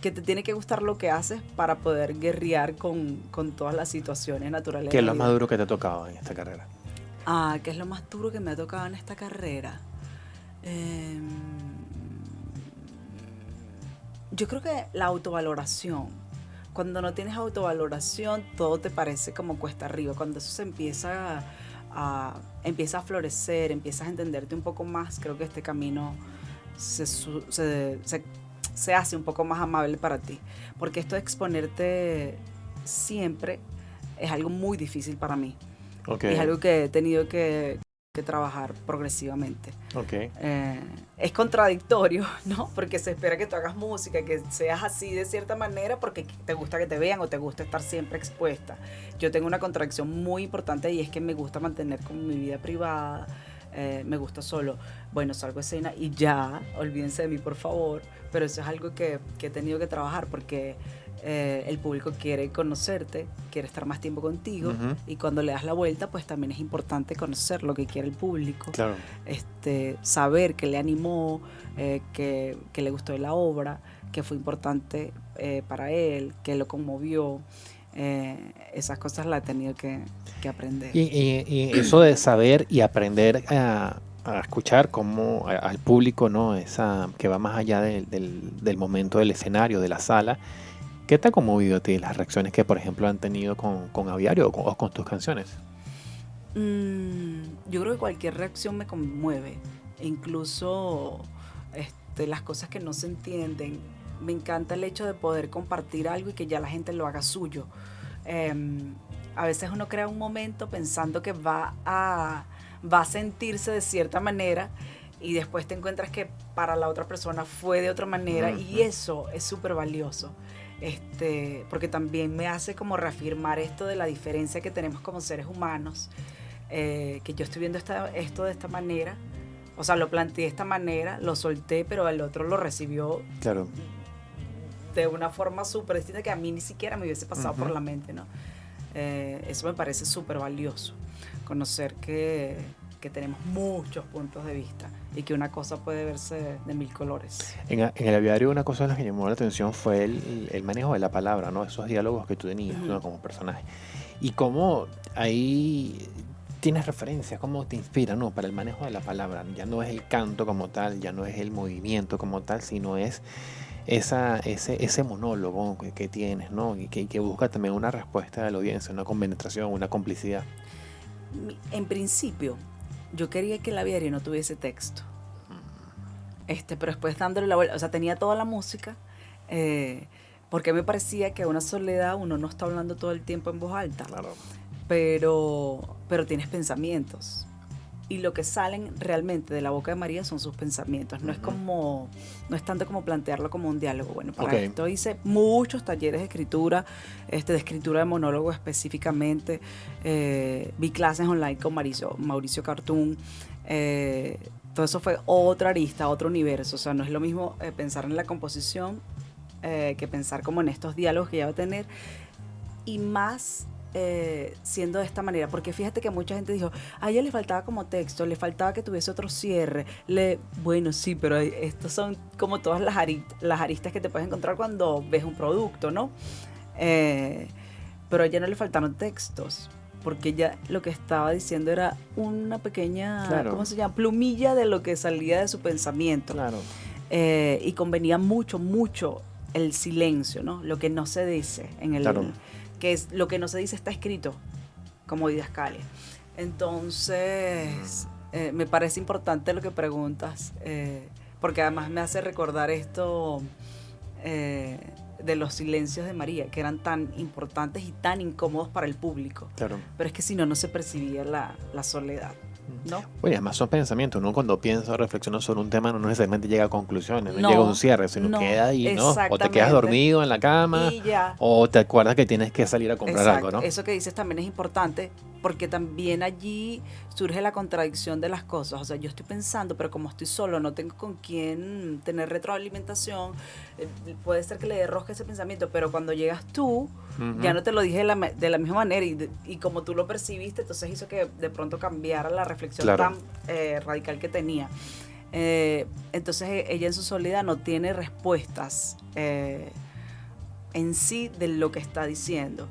que te tiene que gustar lo que haces para poder guerrear con todas las situaciones naturales. ¿Qué de es la lo vida. más duro que te ha tocado en esta carrera? ¿Qué es lo más duro que me ha tocado en esta carrera? Yo creo que la autovaloración. Cuando no tienes autovaloración, todo te parece como cuesta arriba. Cuando eso se empieza a florecer, empiezas a entenderte un poco más, creo que este camino se hace un poco más amable para ti. Porque esto de exponerte siempre es algo muy difícil para mí. Okay. Es algo que he tenido que trabajar progresivamente. Okay. Es contradictorio, ¿no? Porque se espera que tú hagas música, que seas así de cierta manera porque te gusta que te vean o te gusta estar siempre expuesta. Yo tengo una contradicción muy importante y es que me gusta mantener como mi vida privada, me gusta solo, bueno, salgo a escena y ya, olvídense de mí por favor, pero eso es algo que he tenido que trabajar porque el público quiere conocerte, quiere estar más tiempo contigo, y cuando le das la vuelta pues también es importante conocer lo que quiere el público, claro. Saber que le animó, que le gustó de la obra, que fue importante para él, que lo conmovió. Esas cosas las he tenido que aprender. Y eso de saber y aprender a escuchar como al público, ¿no? Que va más allá del momento del escenario, de la sala. ¿Qué te ha conmovido a ti las reacciones que, por ejemplo, han tenido con Aviario o con tus canciones? Yo creo que cualquier reacción me conmueve, incluso las cosas que no se entienden. Me encanta el hecho de poder compartir algo y que ya la gente lo haga suyo. A veces uno crea un momento pensando que va a sentirse de cierta manera y después te encuentras que para la otra persona fue de otra manera, y eso es súper valioso. Porque también me hace como reafirmar esto de la diferencia que tenemos como seres humanos, que yo estoy viendo esto de esta manera, o sea, lo planteé de esta manera, lo solté, pero el otro lo recibió, claro, de una forma súper distinta que a mí ni siquiera me hubiese pasado por la mente, ¿no? Eso me parece súper valioso, conocer que tenemos muchos puntos de vista y que una cosa puede verse de mil colores. En el Aviario, una cosa de la que llamó la atención fue el manejo de la palabra, ¿no? Esos diálogos que tú tenías, ¿no? Como personaje. Y cómo ahí tienes referencias, cómo te inspira, ¿no? Para el manejo de la palabra. Ya no es el canto como tal, ya no es el movimiento como tal, sino es ese monólogo que tienes, ¿no? Y que busca también una respuesta de la audiencia, una compenetración, una complicidad. En principio, yo quería que el Aviario no tuviese texto. Pero después dándole la vuelta, o sea, tenía toda la música, porque me parecía que a una soledad uno no está hablando todo el tiempo en voz alta. Claro. Pero tienes pensamientos. Y lo que salen realmente de la boca de María son sus pensamientos. No es tanto como plantearlo como un diálogo. Bueno, para esto hice muchos talleres de escritura, de escritura de monólogo específicamente. Vi clases online con Mauricio Cartún. Todo eso fue otra arista, otro universo. O sea, no es lo mismo pensar en la composición que pensar como en estos diálogos que ya va a tener. Y más siendo de esta manera, porque fíjate que mucha gente dijo, a ella le faltaba como texto, le faltaba que tuviese otro cierre. Bueno, sí, pero estos son como todas las aristas que te puedes encontrar cuando ves un producto, ¿no? Pero a ella no le faltaron textos, porque ella lo que estaba diciendo era una pequeña, claro, ¿cómo se llama? Plumilla de lo que salía de su pensamiento. Claro. Y convenía mucho el silencio, ¿no? Lo que no se dice en el... Claro. Que es lo que no se dice está escrito, como Didascalia. Entonces, me parece importante lo que preguntas, porque además me hace recordar esto de los silencios de María, que eran tan importantes y tan incómodos para el público. Claro. Pero es que si no se percibía la soledad, ¿no? Bueno, además son pensamientos. Uno cuando piensa o reflexiona sobre un tema no necesariamente llega a conclusiones, no llega a un cierre, sino queda ahí, ¿no? O te quedas dormido en la cama, o te acuerdas que tienes que salir a comprar algo, ¿no? Eso que dices también es importante, porque también allí surge la contradicción de las cosas. O sea, yo estoy pensando, pero como estoy solo, no tengo con quién tener retroalimentación, puede ser que le dé rosca ese pensamiento, pero cuando llegas tú, ya no te lo dije de la misma manera, y como tú lo percibiste, entonces hizo que de pronto cambiara la reflexión tan radical que tenía. Entonces ella en su soledad no tiene respuestas en sí de lo que está diciendo.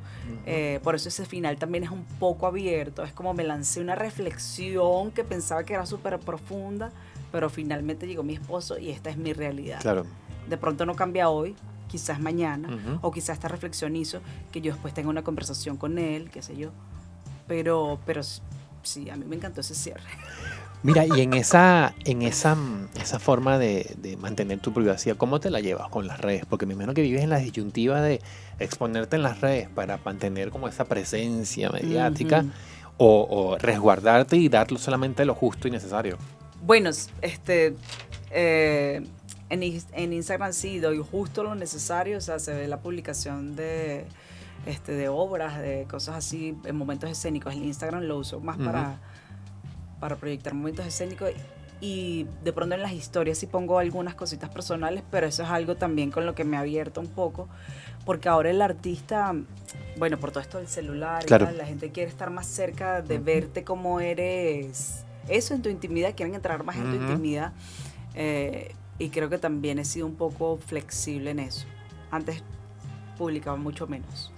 Por eso ese final también es un poco abierto. Es como me lancé una reflexión que pensaba que era súper profunda, pero finalmente llegó mi esposo y esta es mi realidad. Claro. De pronto no cambia hoy, quizás mañana, o quizás esta reflexión hizo que yo después tenga una conversación con él, qué sé yo. Pero sí, a mí me encantó ese cierre. Mira, y en esa forma de mantener tu privacidad, ¿cómo te la llevas con las redes? Porque me imagino que vives en la disyuntiva de exponerte en las redes para mantener como esa presencia mediática, o resguardarte y dar solamente lo justo y necesario. Bueno, en Instagram sí doy justo lo necesario, o sea, se ve la publicación de obras, de cosas así, en momentos escénicos. El Instagram lo uso más para proyectar momentos escénicos, y de pronto en las historias sí pongo algunas cositas personales, pero eso es algo también con lo que me ha abierto un poco, porque ahora el artista, bueno, por todo esto del celular, claro, y tal, la gente quiere estar más cerca de verte como eres, eso en tu intimidad, quieren entrar más en tu intimidad, y creo que también he sido un poco flexible en eso. Antes publicaba mucho menos.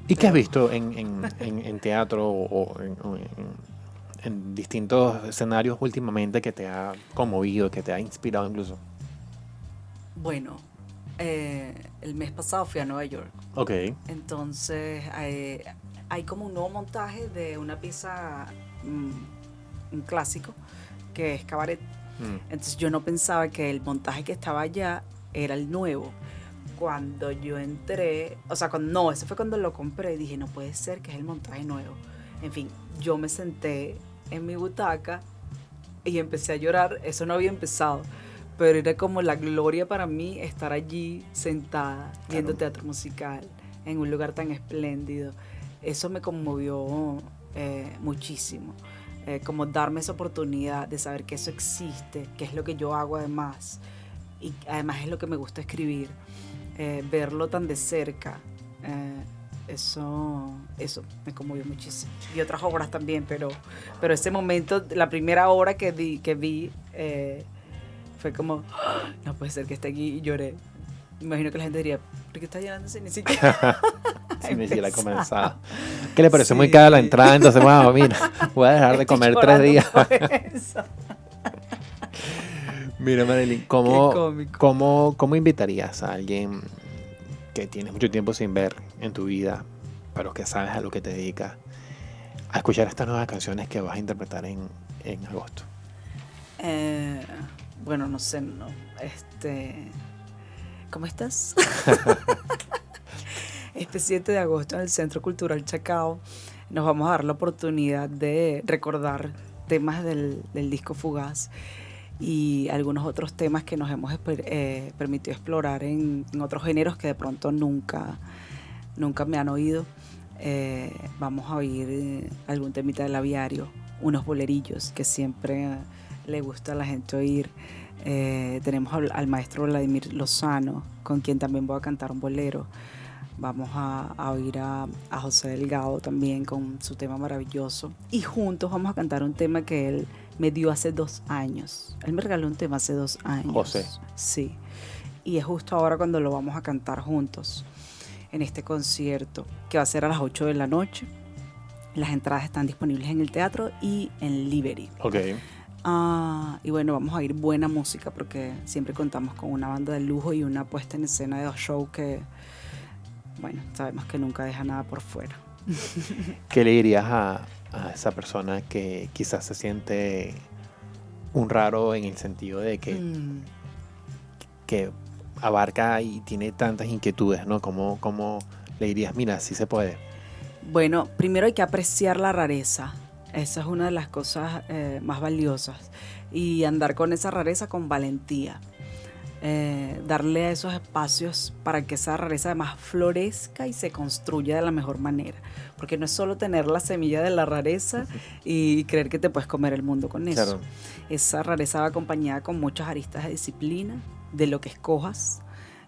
¿Y qué has visto en teatro o en distintos escenarios últimamente que te ha conmovido, que te ha inspirado incluso? Bueno, el mes pasado fui a Nueva York. Ok. Entonces hay como un nuevo montaje de una pieza, un clásico, que es Cabaret. Entonces yo no pensaba que el montaje que estaba allá era el nuevo. Cuando yo entré, o sea, ese fue cuando lo compré, y dije, no puede ser que es el montaje nuevo. En fin, yo me senté en mi butaca y empecé a llorar. Eso no había empezado, pero era como la gloria para mí estar allí sentada viendo teatro musical en un lugar tan espléndido. Eso me conmovió muchísimo, como darme esa oportunidad de saber que eso existe, que es lo que yo hago además, y además es lo que me gusta escribir, verlo tan de cerca. Eso me conmovió muchísimo. Y otras obras también, pero ese momento, la primera obra que vi fue como, no puede ser que esté aquí, y lloré. Imagino que la gente diría, ¿por qué estás llorando si ni siquiera si ni siquiera comenzado? ¿Qué le parece? Muy cara la entrada, entonces, bueno, mira, voy a dejar de comer 3 días. Mira, Marilyn, ¿cómo invitarías a alguien que tienes mucho tiempo sin ver en tu vida, pero que sabes a lo que te dedicas, a escuchar estas nuevas canciones que vas a interpretar en agosto? Bueno, no sé, ¿cómo estás? Este 7 de agosto en el Centro Cultural Chacao nos vamos a dar la oportunidad de recordar temas del disco Fugaz y algunos otros temas que nos hemos permitido explorar en otros géneros que de pronto nunca me han oído. Vamos a oír algún temita del aviario, unos bolerillos que siempre le gusta a la gente oír. Tenemos al maestro Vladimir Lozano, con quien también voy a cantar un bolero. Vamos a oír a José Delgado también con su tema maravilloso. Y juntos vamos a cantar un tema que él me dio hace 2 años. Él me regaló un tema hace 2 años. José. Sí. Y es justo ahora cuando lo vamos a cantar juntos en este concierto, que va a ser a las 8 de la noche. Las entradas están disponibles en el teatro y en Liberty. Ok. Y bueno, vamos a oír buena música porque siempre contamos con una banda de lujo y una puesta en escena de show que, bueno, sabemos que nunca deja nada por fuera. ¿Qué le dirías a esa persona que quizás se siente un raro en el sentido de que abarca y tiene tantas inquietudes, ¿no? ¿Cómo le dirías, mira, sí se puede? Bueno, primero hay que apreciar la rareza. Esa es una de las cosas más valiosas. Y andar con esa rareza con valentía. darle a esos espacios para que esa rareza además florezca y se construya de la mejor manera. Porque no es solo tener la semilla de la rareza y creer que te puedes comer el mundo con eso. Claro. Esa rareza va acompañada con muchas aristas de disciplina, de lo que escojas.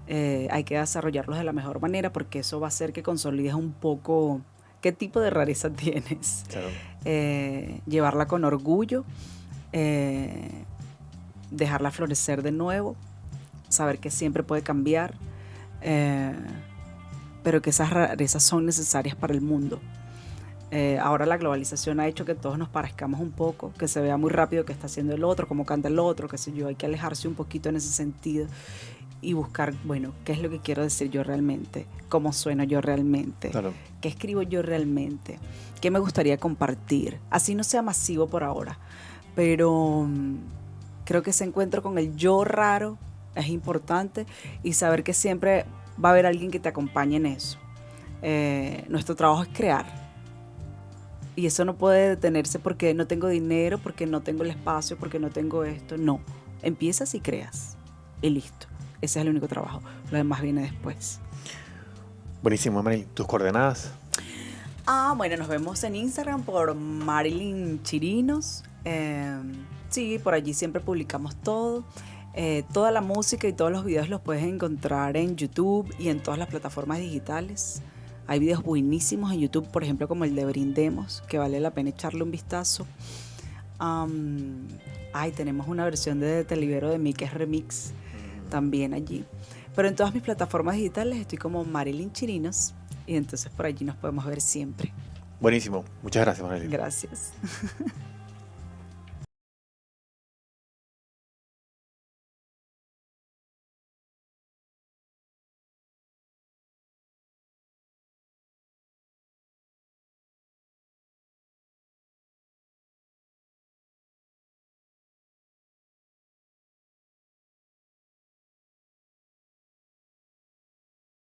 Hay que desarrollarlos de la mejor manera porque eso va a hacer que consolides un poco qué tipo de rareza tienes. Claro. Llevarla con orgullo, dejarla florecer de nuevo, saber que siempre puede cambiar, pero que esas rarezas son necesarias para el mundo. Ahora la globalización ha hecho que todos nos parezcamos un poco, que se vea muy rápido qué está haciendo el otro, cómo canta el otro, qué sé yo. Hay que alejarse un poquito en ese sentido y buscar, bueno, qué es lo que quiero decir yo realmente, cómo sueno yo realmente, Claro. qué escribo yo realmente, qué me gustaría compartir. Así no sea masivo por ahora, pero creo que ese encuentro con el yo raro es importante y saber que siempre va a haber alguien que te acompañe en eso. Nuestro trabajo es crear y eso no puede detenerse porque no tengo dinero, porque no tengo el espacio, porque no tengo esto. No, empiezas y creas y listo. Ese es el único trabajo. Lo demás viene después. Buenísimo, Marilyn. ¿Tus coordenadas? Bueno, nos vemos en Instagram por Marilyn Chirinos. Sí, por allí siempre publicamos todo. Toda la música y todos los videos los puedes encontrar en YouTube y en todas las plataformas digitales. Hay videos buenísimos en YouTube, por ejemplo, como el de Brindemos, que vale la pena echarle un vistazo. Tenemos una versión de Te Libero de mí, que es remix, también allí. Pero en todas mis plataformas digitales estoy como Marilyn Chirinos y entonces por allí nos podemos ver siempre. Buenísimo. Muchas gracias, Marilyn. Gracias.